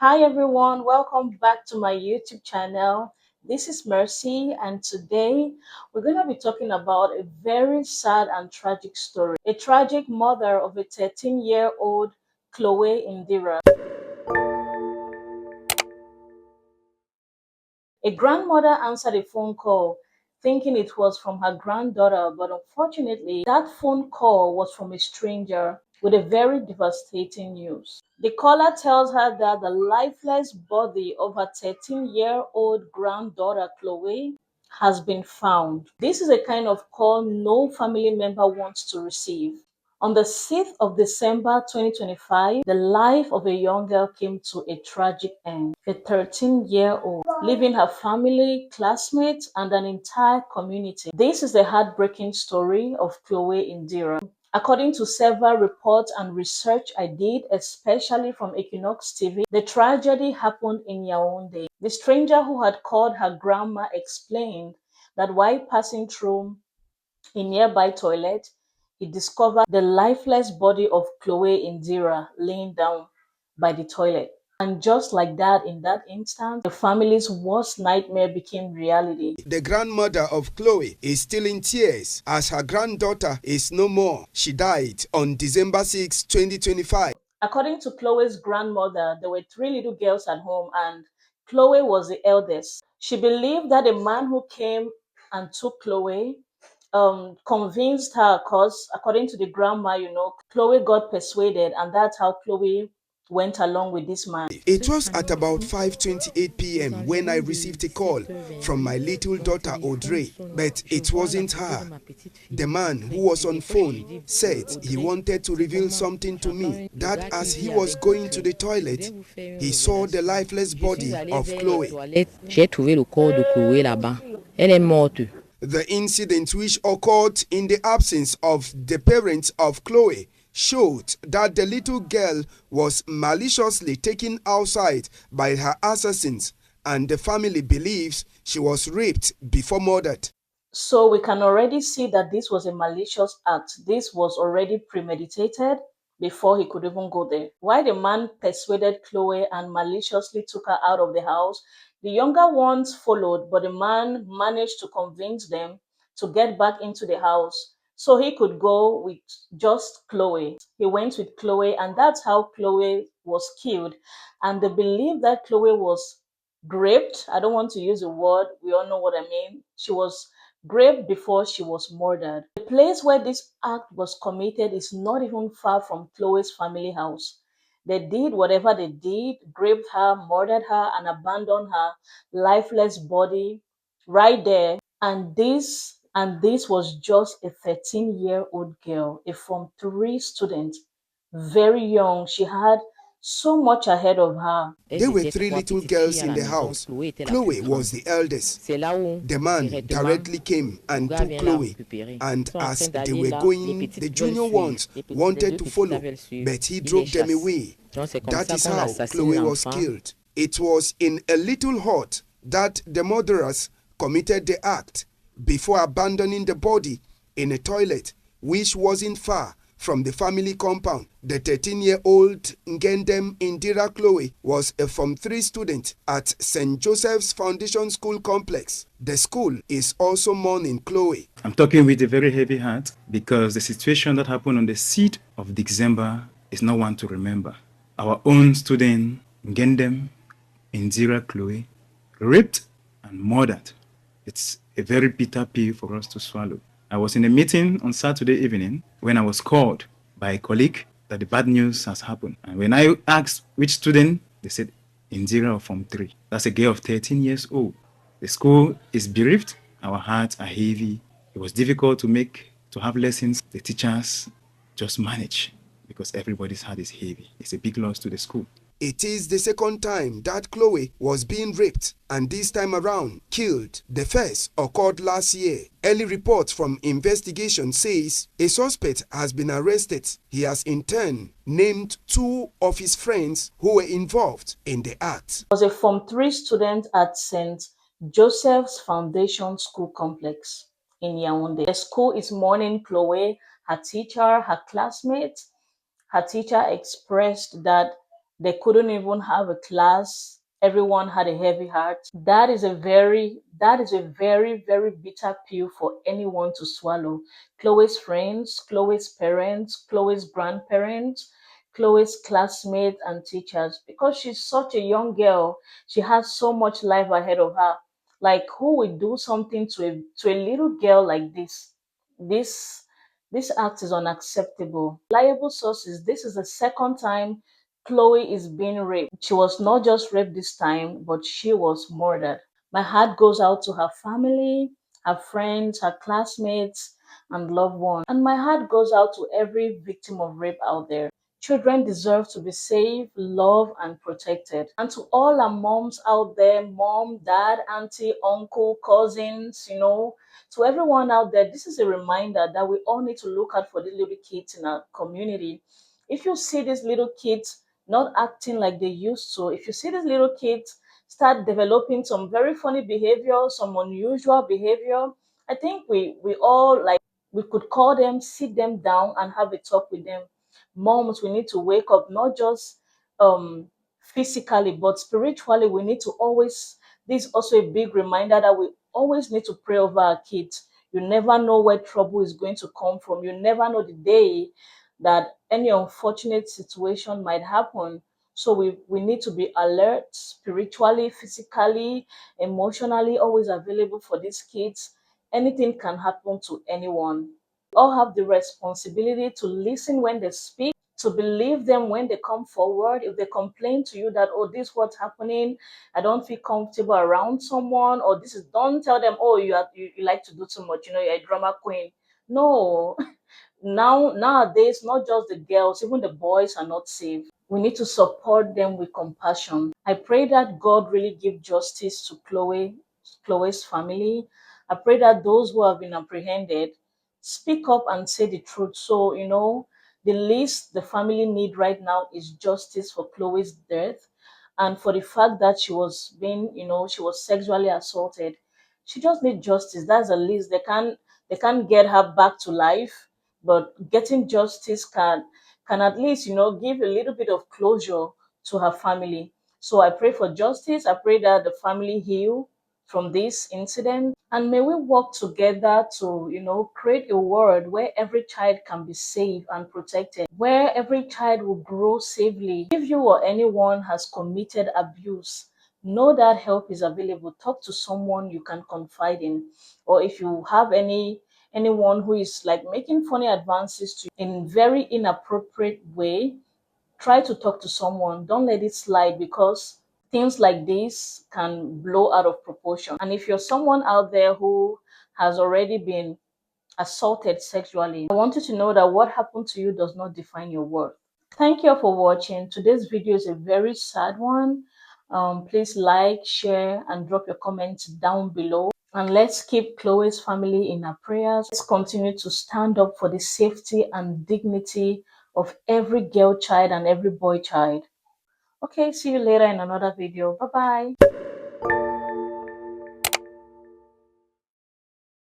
Hi everyone, welcome back to my YouTube channel. This is Mercy, and today we're going to be talking about a very sad and tragic story. A tragic mother of a 13-year-old Chloé Indira. A grandmother answered a phone call thinking it was from her granddaughter, but unfortunately, that phone call was from a stranger with a very devastating news. The caller tells her that the lifeless body of her 13-year-old granddaughter, Chloe, has been found. This is a kind of call no family member wants to receive. On the 6th of December 2025, the life of a young girl came to a tragic end. A 13-year-old, leaving her family, classmates, and an entire community. This is the heartbreaking story of Chloé Indira. According to several reports and research I did, especially from Equinox TV, the tragedy happened in Yaounde. The stranger who had called her grandma explained that while passing through a nearby toilet, he discovered the lifeless body of Chloé Indira laying down by the toilet. And just like that, in that instant, the family's worst nightmare became reality. The grandmother of Chloe is still in tears as her granddaughter is no more. She died on December 6, 2025. According to Chloe's grandmother, there were three little girls at home, and Chloe was the eldest. She believed that the man who came and took Chloe convinced her, because according to the grandma, Chloe got persuaded, and that's how Chloe went along with this man. It was at about 5:28 p.m. when I received a call from my little daughter Audrey, but it wasn't her. The man who was on phone said he wanted to reveal something to me, that as he was going to the toilet, he saw the lifeless body of Chloe. J'ai trouvé le corps de Chloé là-bas. Elle est morte. The incident, which occurred in the absence of the parents of Chloe, showed that the little girl was maliciously taken outside by her assassins, and the family believes she was raped before murdered. So we can already see that this was a malicious act. This was already premeditated before he could even go there. While the man persuaded Chloe and maliciously took her out of the house, the younger ones followed, but the man managed to convince them to get back into the house so he could go with just Chloe. He went with Chloe, and that's how Chloe was killed. And they believe that Chloe was raped. I don't want to use the word, we all know what I mean. She was raped before she was murdered. The place where this act was committed is not even far from Chloe's family house. They did whatever they did, raped her, murdered her, and abandoned her lifeless body right there. And this was just a 13-year-old girl, a Form 3 student, very young. She had so much ahead of her. There were three little girls in the house. Chloe was the eldest. The man directly came and took Chloe, and as they were going, the junior ones wanted to follow, but he drove them away. That is how Chloe was killed. It was in a little hut that the murderers committed the act before abandoning the body in a toilet, which wasn't far from the family compound. The 13-year-old Nguedem Indira Chloe was a Form 3 student at St. Joseph's Foundation School Complex. The school is also mourning Chloe. I'm talking with a very heavy heart because the situation that happened on the 6th of December is not one to remember. Our own student Nguedem Indira Chloe raped and murdered. It's a very bitter pill for us to swallow. I was in a meeting on Saturday evening when I was called by a colleague that the bad news has happened. And when I asked which student, they said Indira of Form 3. That's a girl of 13 years old. The school is bereaved. Our hearts are heavy. It was difficult to have lessons. The teachers just manage because everybody's heart is heavy. It's a big loss to the school. It is the second time that Chloe was being raped, and this time around killed. The first occurred last year. Early reports from investigation says a suspect has been arrested. He has in turn named two of his friends who were involved in the act. Was a Form 3 student at St. Joseph's Foundation School Complex in Yaounde. The school is mourning Chloe, her teacher, her classmates. Her teacher expressed that They couldn't even have a class. Everyone had a heavy heart. That is a very, very bitter pill for anyone to swallow. Chloe's friends, Chloe's parents, Chloe's grandparents, Chloe's classmates and teachers. Because she's such a young girl, she has so much life ahead of her. Like, who would do something to a little girl like this? This this act is unacceptable. Reliable sources, this is the second time Chloe is being raped. She was not just raped this time, but she was murdered. My heart goes out to her family, her friends, her classmates, and loved ones. And my heart goes out to every victim of rape out there. Children deserve to be safe, loved, and protected. And to all our moms out there, mom, dad, auntie, uncle, cousins, to everyone out there, this is a reminder that we all need to look out for the little kids in our community. If you see these little kids not acting like they used to, if you see these little kids start developing some very funny behavior, some unusual behavior, I think we all, like, we could call them, sit them down and have a talk with them. Moms, we need to wake up, not just physically, but spiritually. We need to always, this is also a big reminder that we always need to pray over our kids. You never know where trouble is going to come from. You never know the day that any unfortunate situation might happen. So we need to be alert spiritually, physically, emotionally, always available for these kids. Anything can happen to anyone. We all have the responsibility to listen when they speak, to believe them when they come forward. If they complain to you that, oh, this is what's happening, I don't feel comfortable around someone, or this is, don't tell them, oh, you like to do too much, you're a drama queen. No. Nowadays, not just the girls, even the boys are not safe. We need to support them with compassion. I pray that God really give justice to Chloe's family. I pray that those who have been apprehended speak up and say the truth. So, the least the family need right now is justice for Chloe's death and for the fact that she was sexually assaulted. She just need justice. That's the least. They can't get her back to life, but getting justice can at least give a little bit of closure to her family. So I pray for justice. I pray that the family heal from this incident, and may we work together to create a world where every child can be safe and protected, where every child will grow safely. If you or anyone has committed abuse, know that help is available. Talk to someone you can confide in. Or if you have anyone who is like making funny advances to you in very inappropriate way, try to talk to someone. Don't let it slide, because things like this can blow out of proportion. And if you're someone out there who has already been assaulted sexually, I want you to know that what happened to you does not define your worth. Thank you for watching. Today's video is a very sad one. Please like, share, and drop your comments down below. And let's keep Chloe's family in our prayers. Let's continue to stand up for the safety and dignity of every girl child and every boy child. Okay, see you later in another video. Bye bye.